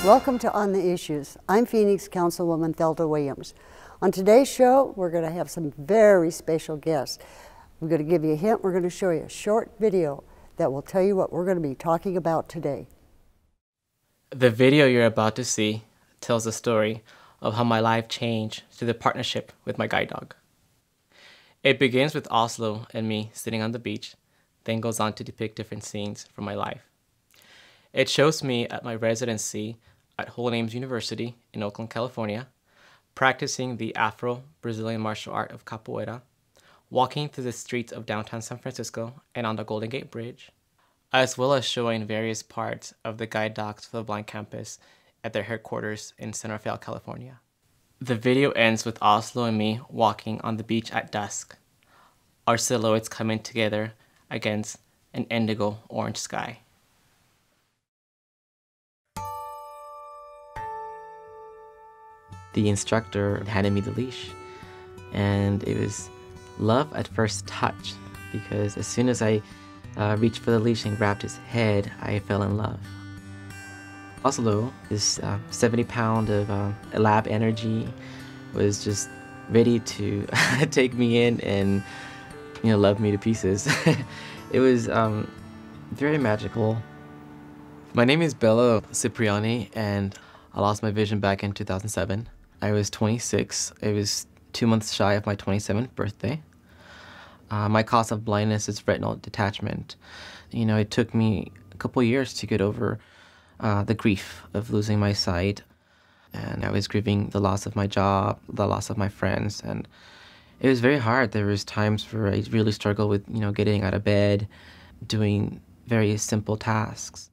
Welcome to On the Issues. I'm Phoenix Councilwoman Thelda Williams. On today's show, we're going to have some very special guests. I'm going to give you a hint. We're going to show you a short video that will tell you what we're going to be talking about today. The video you're about to see tells the story of how my life changed through the partnership with my guide dog. It begins with Oslo and me sitting on the beach, then goes on to depict different scenes from my life. It shows me at my residency at Whole Names University in Oakland, California, practicing the Afro-Brazilian martial art of capoeira, walking through the streets of downtown San Francisco and on the Golden Gate Bridge, as well as showing various parts of the Guide Dogs for the Blind campus at their headquarters in San Rafael, California. The video ends with Oslo and me walking on the beach at dusk, our silhouettes coming together against an indigo orange sky. The instructor handed me the leash, and it was love at first touch, because as soon as I reached for the leash and grabbed his head, I fell in love. Oslo, this 70-pound of lab energy, was just ready to take me in and, love me to pieces. It was very magical. My name is Bello Cipriani, and I lost my vision back in 2007. I was 26. It was 2 months shy of my 27th birthday. My cause of blindness is retinal detachment. It took me a couple years to get over the grief of losing my sight. And I was grieving the loss of my job, the loss of my friends, and it was very hard. There was times where I really struggled with, getting out of bed, doing very simple tasks.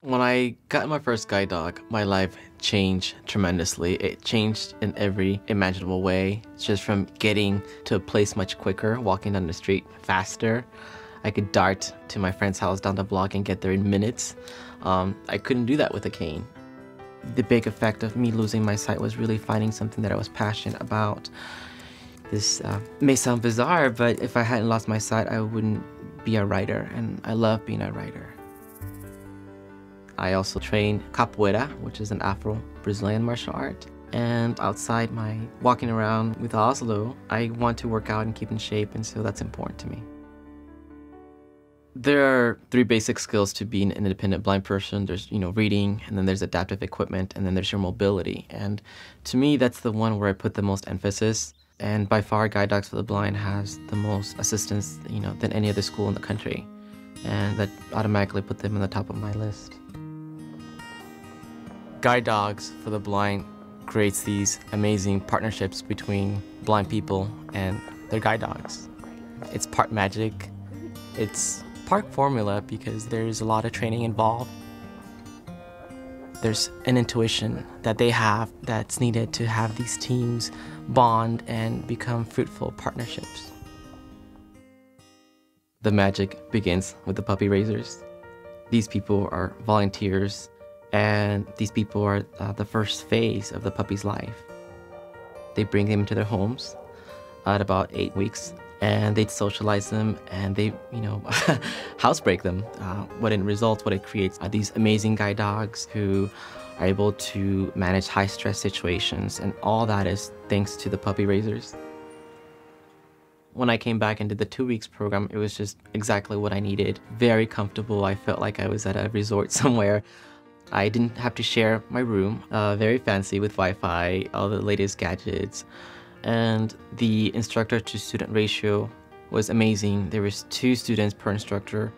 When I got my first guide dog, my life changed tremendously. It changed in every imaginable way. Just from getting to a place much quicker, walking down the street faster. I could dart to my friend's house down the block and get there in minutes. I couldn't do that with a cane. The big effect of me losing my sight was really finding something that I was passionate about. This may sound bizarre, but if I hadn't lost my sight, I wouldn't be a writer, and I love being a writer. I also train capoeira, which is an Afro-Brazilian martial art. And outside my walking around with Oslo, I want to work out and keep in shape, and so that's important to me. There are 3 basic skills to being an independent blind person. There's, reading, and then there's adaptive equipment, and then there's your mobility. And to me, that's the one where I put the most emphasis. And by far, Guide Dogs for the Blind has the most assistance, than any other school in the country. And that automatically put them on the top of my list. Guide Dogs for the Blind creates these amazing partnerships between blind people and their guide dogs. It's part magic, it's part formula because there's a lot of training involved. There's an intuition that they have that's needed to have these teams bond and become fruitful partnerships. The magic begins with the puppy raisers. These people are volunteers, and these people are the first phase of the puppy's life. They bring them into their homes at about 8 weeks, and they socialize them, and they, housebreak them. What it creates are these amazing guide dogs who are able to manage high-stress situations, and all that is thanks to the puppy raisers. When I came back and did the 2 weeks program, it was just exactly what I needed. Very comfortable. I felt like I was at a resort somewhere. I didn't have to share my room, very fancy with Wi-Fi, all the latest gadgets. And the instructor to student ratio was amazing. There was 2 students per instructor.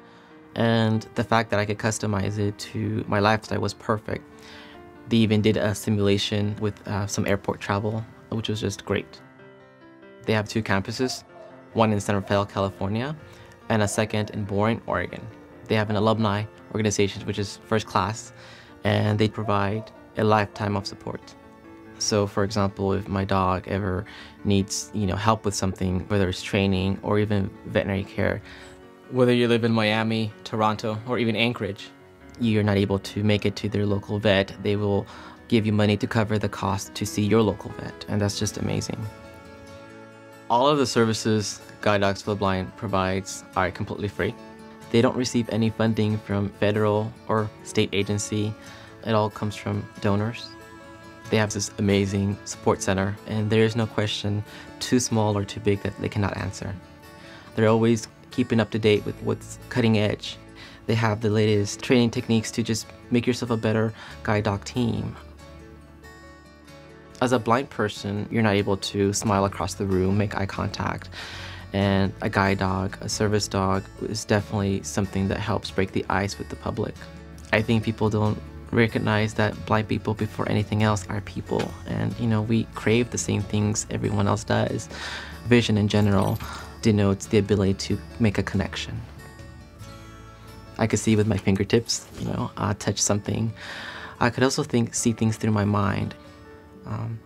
And the fact that I could customize it to my lifestyle was perfect. They even did a simulation with some airport travel, which was just great. They have 2 campuses, one in San Rafael, California, and a second in Boring, Oregon. They have an alumni organization, which is first class, and they provide a lifetime of support. So for example, if my dog ever needs, help with something, whether it's training or even veterinary care, whether you live in Miami, Toronto, or even Anchorage, you're not able to make it to their local vet, they will give you money to cover the cost to see your local vet, and that's just amazing. All of the services Guide Dogs for the Blind provides are completely free. They don't receive any funding from federal or state agency. It all comes from donors. They have this amazing support center, and there is no question too small or too big that they cannot answer. They're always keeping up to date with what's cutting edge. They have the latest training techniques to just make yourself a better guide dog team. As a blind person, you're not able to smile across the room, make eye contact. And a guide dog, a service dog, is definitely something that helps break the ice with the public. I think people don't recognize that blind people, before anything else, are people. And, you know, we crave the same things everyone else does. Vision in general denotes the ability to make a connection. I could see with my fingertips, you know, touch something. I could also see things through my mind.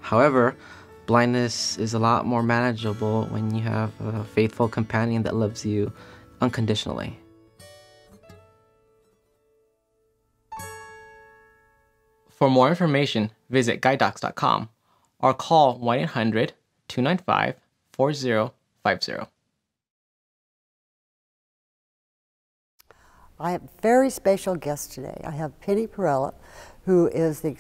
However, blindness is a lot more manageable when you have a faithful companion that loves you unconditionally. For more information, visit guidedogs.com or call 1-800-295-4050. I have a very special guest today. I have Penny Perella, who is the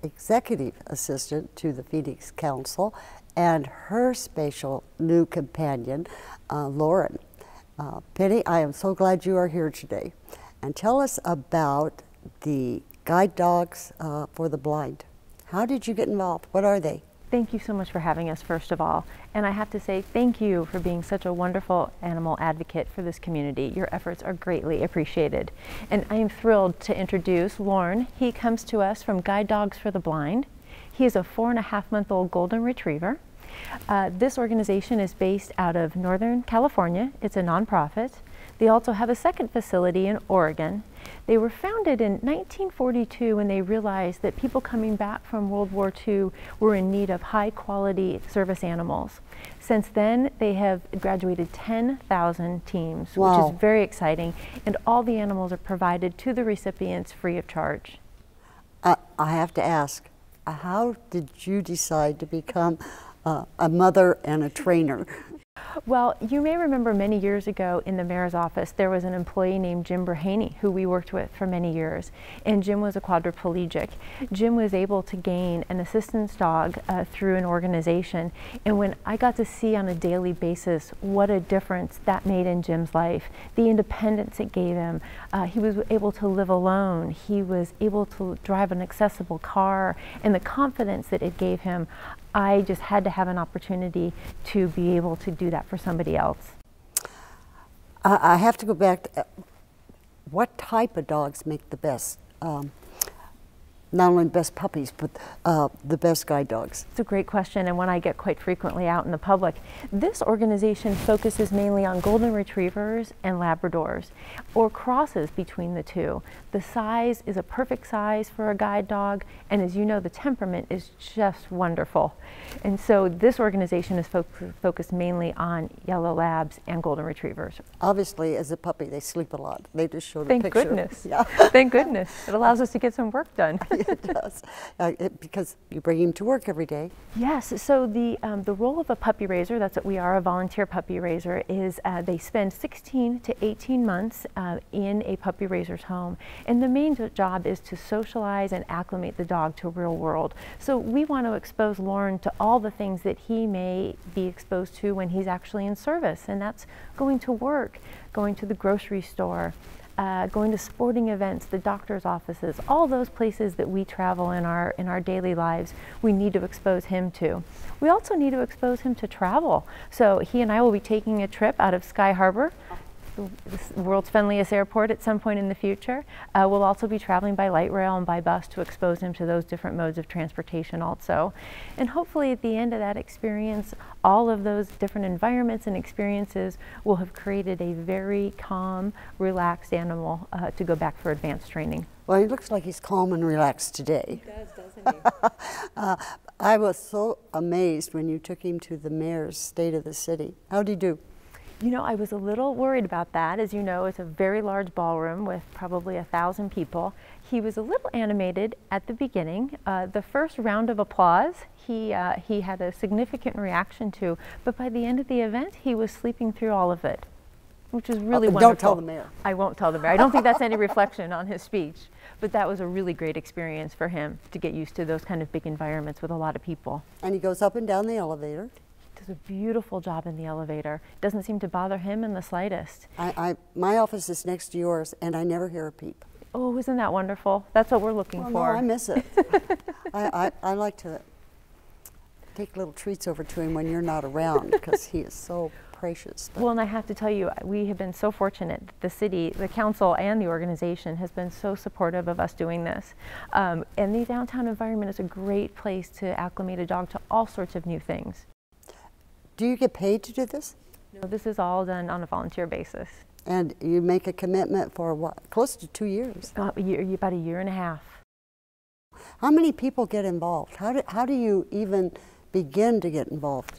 executive assistant to the Phoenix Council, and her special new companion, Lorne. Penny, I am so glad you are here today. And tell us about the guide dogs for the blind. How did you get involved? What are they? Thank you so much for having us, first of all. And I have to say thank you for being such a wonderful animal advocate for this community. Your efforts are greatly appreciated. And I am thrilled to introduce Lorne. He comes to us from Guide Dogs for the Blind. He is a 4.5-month-old golden retriever. This organization is based out of Northern California. It's a nonprofit. They also have a second facility in Oregon. They were founded in 1942 when they realized that people coming back from World War II were in need of high-quality service animals. Since then, they have graduated 10,000 teams, wow, which is very exciting, and all the animals are provided to the recipients free of charge. I have to ask, how did you decide to become a mother and a trainer? Well, you may remember many years ago in the mayor's office, there was an employee named Jim Brahaney who we worked with for many years, and Jim was a quadriplegic. Jim was able to gain an assistance dog through an organization, and when I got to see on a daily basis what a difference that made in Jim's life, the independence it gave him, he was able to live alone, he was able to drive an accessible car, and the confidence that it gave him, I just had to have an opportunity to be able to do that for somebody else. I have to go back to what type of dogs make the best? Not only the best puppies, but the best guide dogs? It's a great question, and one I get quite frequently out in the public. This organization focuses mainly on golden retrievers and Labradors, or crosses between the two. The size is a perfect size for a guide dog, and as you know, the temperament is just wonderful. And so this organization is focused mainly on yellow labs and golden retrievers. Obviously, as a puppy, they sleep a lot. They just showed a picture. Thank goodness. Yeah. Thank goodness. It allows us to get some work done. It does, because you bring him to work every day. Yes, so the role of a puppy raiser, that's what we are, a volunteer puppy raiser, is they spend 16 to 18 months in a puppy raiser's home. And the main job is to socialize and acclimate the dog to real world. So we want to expose Lorne to all the things that he may be exposed to when he's actually in service. And that's going to work, going to the grocery store, going to sporting events, the doctor's offices, all those places that we travel in our daily lives, we need to expose him to. We also need to expose him to travel. So he and I will be taking a trip out of Sky Harbor, the world's friendliest airport, at some point in the future. We'll also be traveling by light rail and by bus to expose him to those different modes of transportation also. And hopefully at the end of that experience, all of those different environments and experiences will have created a very calm, relaxed animal to go back for advanced training. Well, he looks like he's calm and relaxed today. He does, doesn't he? I was so amazed when you took him to the mayor's State of the City. How'd he do? You know, I was a little worried about that. As you know, it's a very large ballroom with probably 1,000 people. He was a little animated at the beginning. The first round of applause, he had a significant reaction to, but by the end of the event, he was sleeping through all of it. which is really wonderful. Don't tell the mayor. I won't tell the mayor. I don't think that's any reflection on his speech, but that was a really great experience for him to get used to those kind of big environments with a lot of people. And he goes up and down the elevator. Does a beautiful job in the elevator. Doesn't seem to bother him in the slightest. My office is next to yours, and I never hear a peep. Oh, isn't that wonderful? That's what we're looking for. No, I miss it. I like to take little treats over to him when you're not around because he is so precious. Well, and I have to tell you, we have been so fortunate. The city, the council, and the organization has been so supportive of us doing this. And the downtown environment is a great place to acclimate a dog to all sorts of new things. Do you get paid to do this? No, this is all done on a volunteer basis. And you make a commitment for what? Close to 2 years. About a year and a half. How many people get involved? How do you even begin to get involved?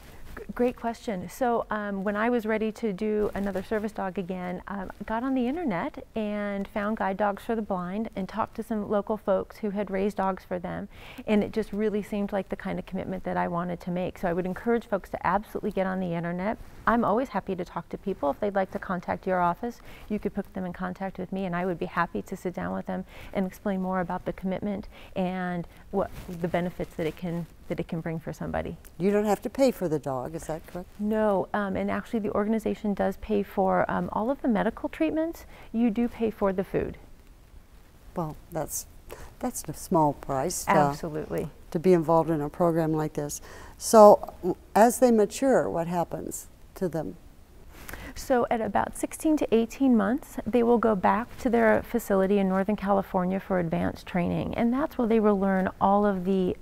Great question. So when I was ready to do another service dog again, I got on the internet and found guide dogs for the blind and talked to some local folks who had raised dogs for them. And it just really seemed like the kind of commitment that I wanted to make. So I would encourage folks to absolutely get on the internet. I'm always happy to talk to people. If they'd like to contact your office, you could put them in contact with me, and I would be happy to sit down with them and explain more about the commitment and what the benefits that it can bring for somebody. You don't have to pay for the dog, is that correct? No, and actually the organization does pay for all of the medical treatments. You do pay for the food. Well, that's a small price. Absolutely. To be involved in a program like this. So as they mature, what happens to them? So at about 16 to 18 months, they will go back to their facility in Northern California for advanced training. And that's where they will learn all of the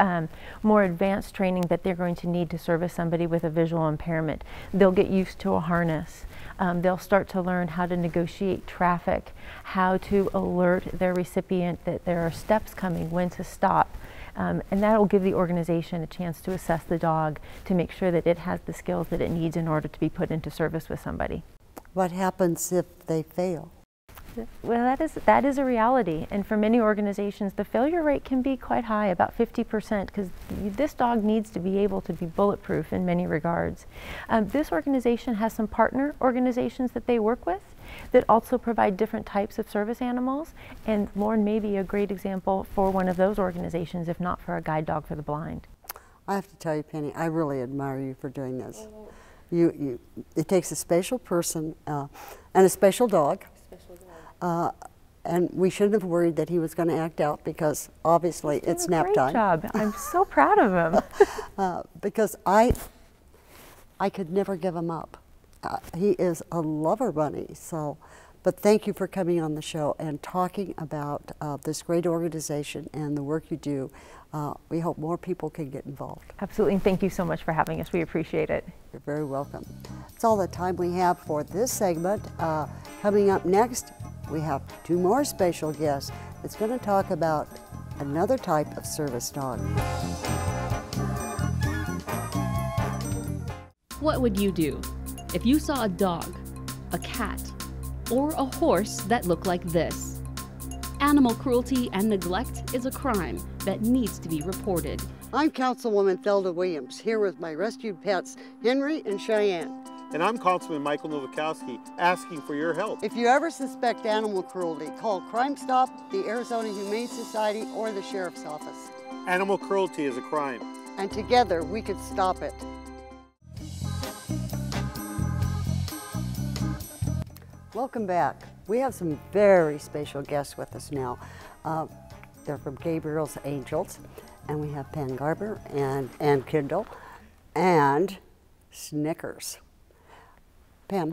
more advanced training that they're going to need to service somebody with a visual impairment. They'll get used to a harness. They'll start to learn how to negotiate traffic, how to alert their recipient that there are steps coming, when to stop. And that will give the organization a chance to assess the dog to make sure that it has the skills that it needs in order to be put into service with somebody. What happens if they fail? Well, that is a reality, and for many organizations the failure rate can be quite high, about 50%, because this dog needs to be able to be bulletproof in many regards. This organization has some partner organizations that they work with that also provide different types of service animals, and Lorne may be a great example for one of those organizations, if not for a guide dog for the blind. I have to tell you, Penny, I really admire you for doing this. It takes a special person and a special dog. And we shouldn't have worried that he was going to act out, because obviously it's nap time. Great job. I'm so proud of him. Because I could never give him up. He is a lover bunny. So, but thank you for coming on the show and talking about this great organization and the work you do. We hope more people can get involved. Absolutely, and thank you so much for having us. We appreciate it. You're very welcome. That's all the time we have for this segment. Coming up next, we have 2 more special guests that's going to talk about another type of service dog. What would you do if you saw a dog, a cat, or a horse that looked like this? Animal cruelty and neglect is a crime that needs to be reported. I'm Councilwoman Thelda Williams, here with my rescued pets, Henry and Cheyenne. And I'm Councilman Michael Nowakowski, asking for your help. If you ever suspect animal cruelty, call Crime Stop, the Arizona Humane Society, or the Sheriff's Office. Animal cruelty is a crime. And together we could stop it. Welcome back. We have some very special guests with us now. They're from Gabriel's Angels, and we have Pam Garber and Ann Kendall and Snickers. Pam,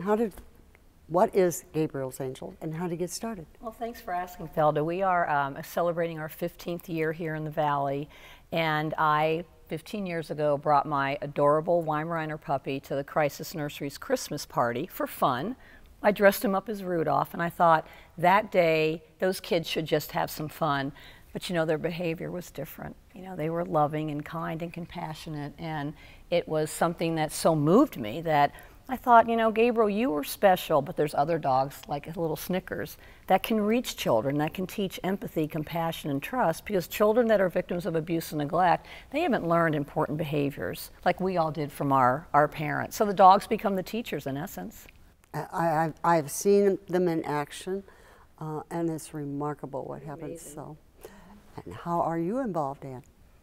what is Gabriel's Angel and how to get started? Well, thanks for asking, Thelda. We are celebrating our 15th year here in the Valley, and I, 15 years ago, brought my adorable Weimaraner puppy to the Crisis Nursery's Christmas party for fun. I dressed him up as Rudolph, and I thought that day those kids should just have some fun. But you know, their behavior was different. You know, they were loving and kind and compassionate, and it was something that so moved me that I thought, you know, Gabriel, you were special, but there's other dogs like little Snickers that can reach children, that can teach empathy, compassion, and trust, because children that are victims of abuse and neglect, they haven't learned important behaviors like we all did from our parents. So the dogs become the teachers in essence. I've seen them in action, and it's remarkable what happens. So, and how are you involved, Ann?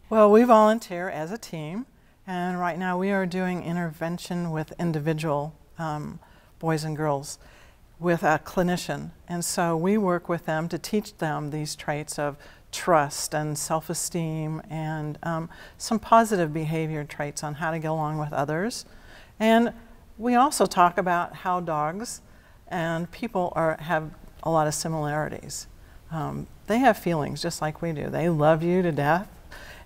Well, we volunteer as a team, and right now we are doing intervention with individual boys and girls with a clinician. And so we work with them to teach them these traits of trust and self-esteem and some positive behavior traits on how to get along with others. And we also talk about how dogs and people have a lot of similarities. They have feelings just like we do. They love you to death.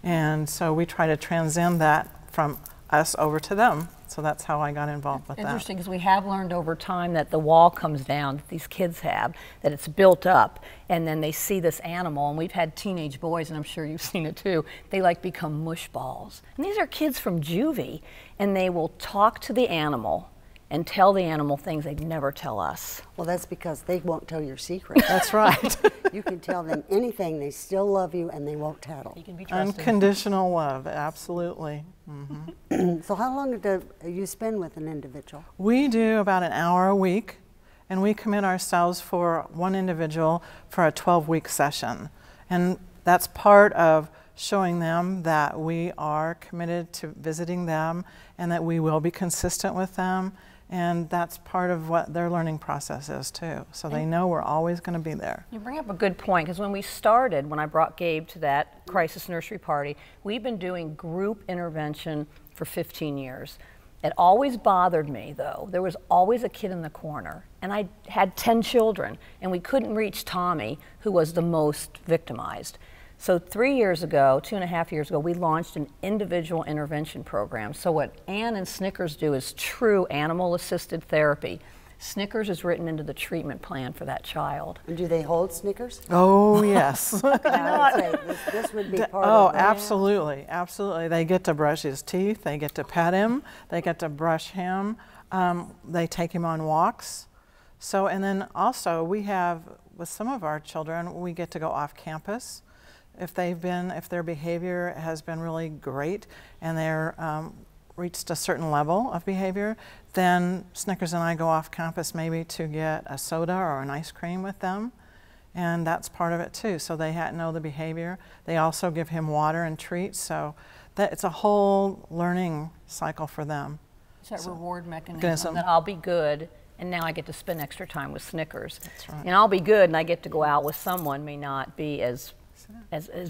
And so we try to transcend that from us over to them. So that's how I got involved with that. Interesting, because we have learned over time that the wall comes down, that these kids have, that it's built up, and then they see this animal, and we've had teenage boys, and I'm sure you've seen it too, they like become mush balls. And these are kids from juvie, and they will talk to the animal and tell the animal things they'd never tell us. Well, that's because they won't tell your secret. That's right. You can tell them anything, they still love you, and they won't tattle. You can be trusted. Unconditional love, absolutely. Mm-hmm. So how long do you spend with an individual? We do about an hour a week, and we commit ourselves for one individual for a 12-week session. And that's part of showing them that we are committed to visiting them and that we will be consistent with them. And that's part of what their learning process is too. So they know we're always going to be there. You bring up a good point, because when we started, when I brought Gabe to that crisis nursery party, we've been doing group intervention for 15 years. It always bothered me, though. There was always a kid in the corner, and I had 10 children, and we couldn't reach Tommy, who was the most victimized. So 3 years ago, 2.5 years ago, we launched an individual intervention program. So what Ann and Snickers do is true animal-assisted therapy. Snickers is written into the treatment plan for that child. And do they hold Snickers? Oh, yes. I would say this would be part Oh, of that. absolutely, absolutely. They get to brush his teeth, they get to pet him, they get to brush him, they take him on walks. So, and then also we have, with some of our children, we get to go off campus. If their behavior has been really great and they're reached a certain level of behavior, then Snickers and I go off campus maybe to get a soda or an ice cream with them. And that's part of it too. So they know the behavior. They also give him water and treats. So it's a whole learning cycle for them. It's that reward mechanism that I'll be good, and now I get to spend extra time with Snickers. That's right. And I'll be good and I get to go out with someone may not be as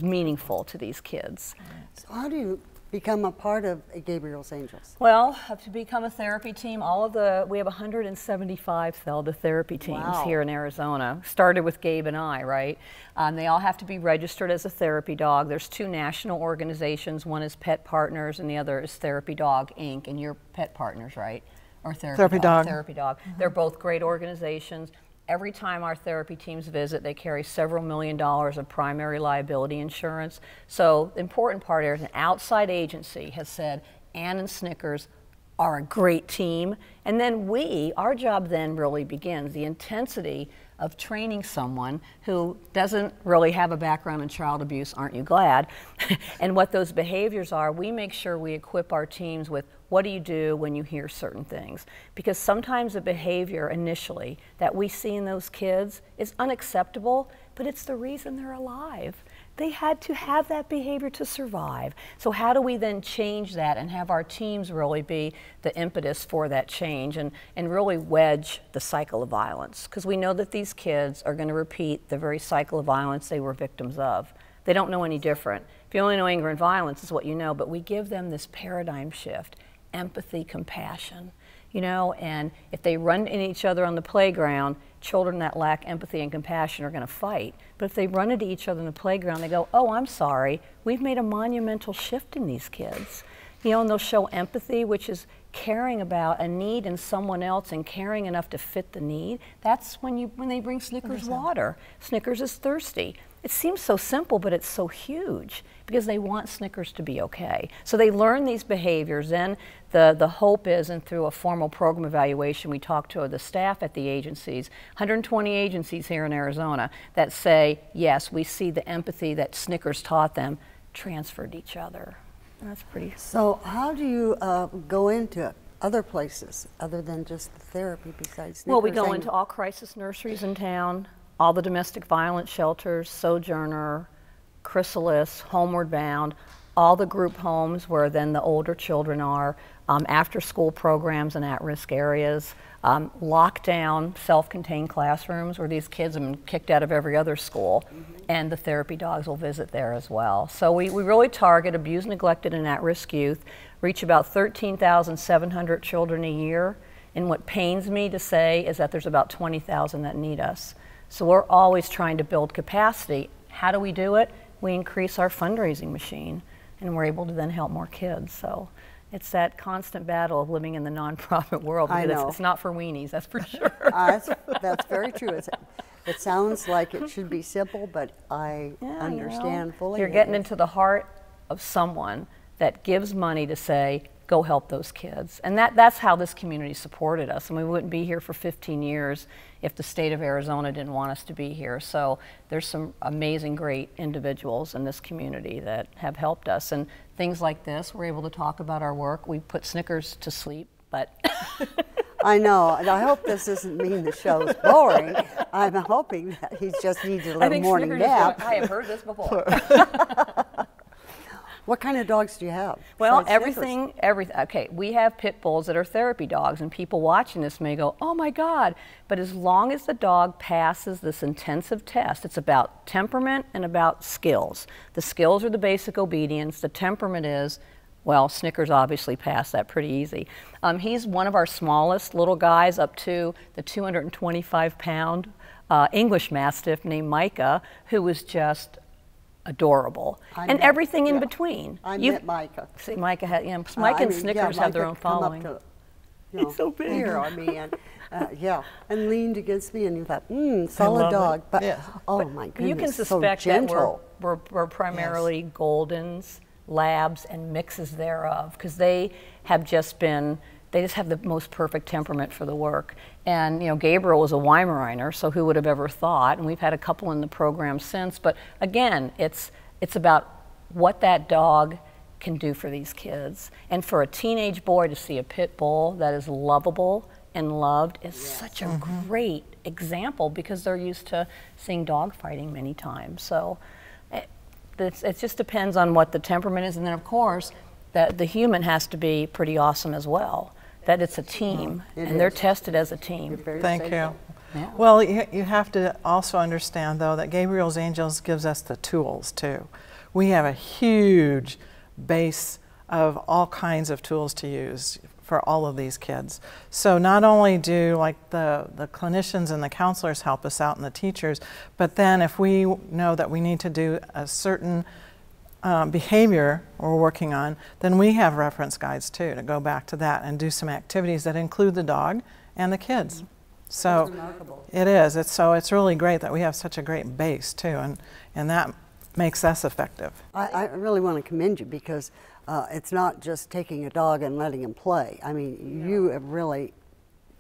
meaningful to these kids. So how do you become a part of Gabriel's Angels? Well, to become a therapy team, we have 175 Thelda therapy teams here in Arizona. Started with Gabe and I, right? They all have to be registered as a therapy dog. There's 2 national organizations. One is Pet Partners and the other is Therapy Dog, Inc. And you're Pet Partners, right? Or Therapy Dog. Therapy Dog. Mm-hmm. They're both great organizations. Every time our therapy teams visit, they carry several $1 million of primary liability insurance. So the important part is an outside agency has said Ann and Snickers are a great team. And then our job then really begins. The intensity of training someone who doesn't really have a background in child abuse, aren't you glad? And what those behaviors are, we make sure we equip our teams with what do you do when you hear certain things? Because sometimes the behavior initially that we see in those kids is unacceptable, but it's the reason they're alive. They had to have that behavior to survive. So how do we then change that and have our teams really be the impetus for that change and really wedge the cycle of violence? Because we know that these kids are going to repeat the very cycle of violence they were victims of. They don't know any different. If you only know anger and violence is what you know, but we give them this paradigm shift, empathy, compassion, you know, and if they run into each other on the playground, children that lack empathy and compassion are going to fight. But if they run into each other in the playground, they go, oh, I'm sorry, we've made a monumental shift in these kids. You know, and they'll show empathy, which is caring about a need in someone else and caring enough to fit the need. That's when they bring Snickers water. Snickers is thirsty. It seems so simple, but it's so huge because they want Snickers to be okay. So they learn these behaviors. Then the hope is, and through a formal program evaluation, we talk to the staff at the agencies, 120 agencies here in Arizona, that say, yes, we see the empathy that Snickers taught them transferred to each other. And that's pretty. So how do you go into other places other than just the therapy besides Snickers? Well, we go into all crisis nurseries in town, all the domestic violence shelters, Sojourner, Chrysalis, Homeward Bound, all the group homes where then the older children are, after school programs in at-risk areas, lockdown, self-contained classrooms where these kids have been kicked out of every other school, and the therapy dogs will visit there as well. So we really target abused, neglected, and at-risk youth, reach about 13,700 children a year, and what pains me to say is that there's about 20,000 that need us. So we're always trying to build capacity. How do we do it? We increase our fundraising machine, and we're able to then help more kids. So it's that constant battle of living in the nonprofit world. I know. It's not for weenies, that's for sure. That's very true. It sounds like it should be simple, but I understand fully. You're getting into the heart of someone that gives money to say, go help those kids. And that's how this community supported us. And we wouldn't be here for 15 years if the state of Arizona didn't want us to be here. So there's some amazing, great individuals in this community that have helped us. And things like this, we're able to talk about our work. We put Snickers to sleep, but... I know, and I hope this doesn't mean the show's boring. I'm hoping that he just needs a little morning nap. I have heard this before. What kind of dogs do you have? Well, everything. Okay, we have pit bulls that are therapy dogs, and people watching this may go, oh my God. But as long as the dog passes this intensive test, it's about temperament and about skills. The skills are the basic obedience. The temperament is, well, Snickers obviously passed that pretty easy. He's one of our smallest little guys, up to the 225-pound English Mastiff named Micah, who was just adorable, and everything in between. I met Micah. See, Micah had, Micah and Snickers have their own following. He's so big. Here, I mean, and leaned against me, and you thought, solid dog. But oh my goodness, you can suspect so gentle. that we're primarily Goldens, Labs, and mixes thereof, because they just have the most perfect temperament for the work. And Gabriel was a Weimaraner, so who would have ever thought? And we've had a couple in the program since. But again, it's about what that dog can do for these kids. And for a teenage boy to see a pit bull that is lovable and loved is such a great example, because they're used to seeing dog fighting many times. So it just depends on what the temperament is. And then of course, that the human has to be pretty awesome as well. That it's a team, and they're tested as a team. Thank you. Yeah. Well, you have to also understand, though, that Gabriel's Angels gives us the tools, too. We have a huge base of all kinds of tools to use for all of these kids. So not only do the clinicians and the counselors help us out and the teachers, but then if we know that we need to do a certain behavior we're working on, then we have reference guides too to go back to that and do some activities that include the dog and the kids. So it is. It's really great that we have such a great base too, and that makes us effective. I really want to commend you, because it's not just taking a dog and letting him play. I mean, you have really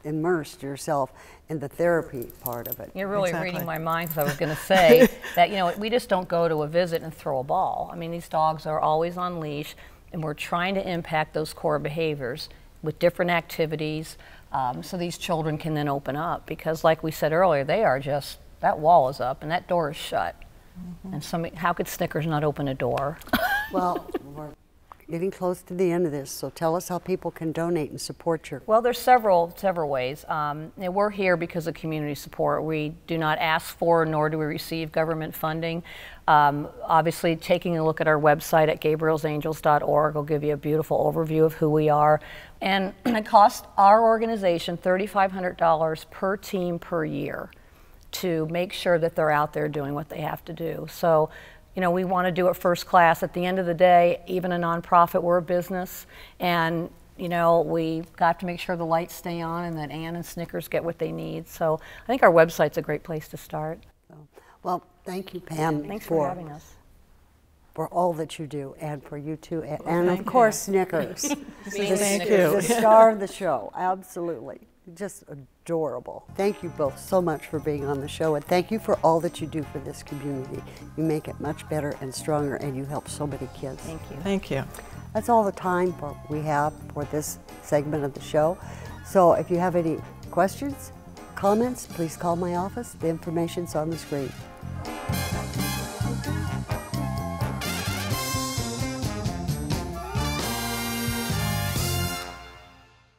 immersed yourself in the therapy part of it. You're really reading my mind, because I was going to say that we just don't go to a visit and throw a ball. I mean, these dogs are always on leash, and we're trying to impact those core behaviors with different activities, so these children can then open up, because like we said earlier, they are just, that wall is up and that door is shut. And how could Snickers not open a door? Well, we're getting close to the end of this, so tell us how people can donate and support you. Well, there's several ways. We're here because of community support. We do not ask for, nor do we receive government funding. Obviously, taking a look at our website at gabrielsangels.org will give you a beautiful overview of who we are. And it costs our organization $3,500 per team per year to make sure that they're out there doing what they have to do. So, we want to do it first class. At the end of the day, even a nonprofit, we're a business, and we've got to make sure the lights stay on and that Ann and Snickers get what they need. So I think our website's a great place to start. Well, thank you, Pam. Thanks for having us. For all that you do, and for you too, and of course Snickers. Thank you. The star of the show, absolutely. Just adorable. Thank you both so much for being on the show, and thank you for all that you do for this community. You make it much better and stronger, and you help so many kids. Thank you. Thank you. That's all the time we have for this segment of the show. So if you have any questions, comments, please call my office. The information's on the screen.